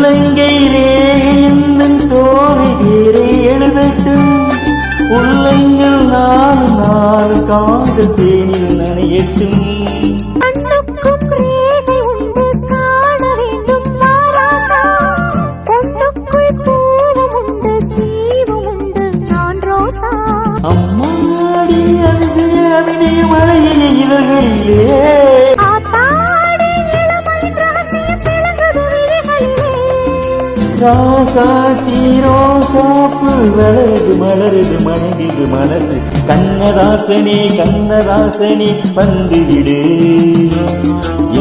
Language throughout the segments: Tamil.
உள்ளங்கையிலே என்னும் தோழி பேரை எழுதட்டும் உள்ளங்கள் நாலு நாலு காதல் தேனில் நனையட்டும் அம்மாடி அருகே மழையிலே இலகையிலே ராசாத்தி ரோசாப்பு வளருது மலருது மணங்குது மனசு கண்ணதாசனே கண்ணதாசனே வந்துவிடு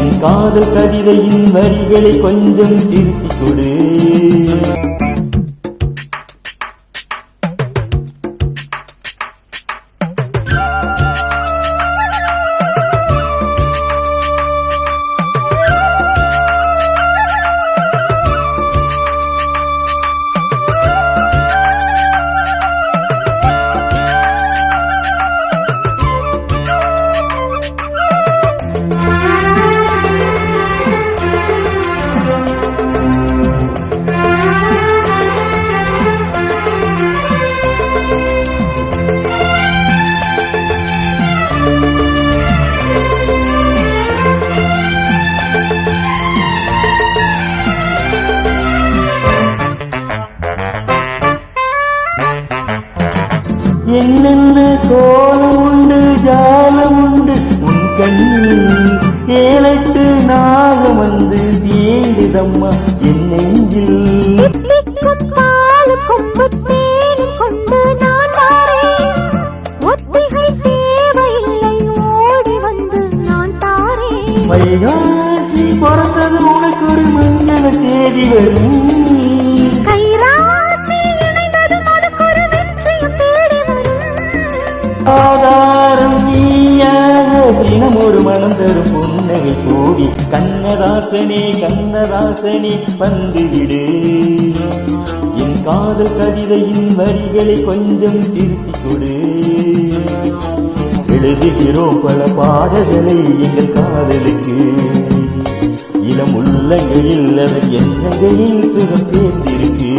என் காதல் கவிதையின் வரிகளை கொஞ்சம் திருப்பிக் கொடு என்னென்ன கோலம் உண்டு ஜாலம் உண்டு உன் கண்ணில் 7-8 நாகம் வந்து தீண்டுதம்மா என் நெஞ்சில் வைகாசி பிறந்தது உனக்கு ஒரு மங்கள தேதி வரும் ஆதாரம் நீயாக தினம் ஒரு மனம் தரும் புன்னகை கூடி கண்ணதாசனே கண்ணதாசனே வந்துவிடு என் காதல் கவிதையின் வரிகளை கொஞ்சம் திருப்பிக் கொடு எழுதுகிறோம் பல பாடல்களை எங்கள் காதலுக்கு இளம் உள்ளங்களில் அதன் எண்ணங்களில் சுகம் சேர்ந்திருக்கு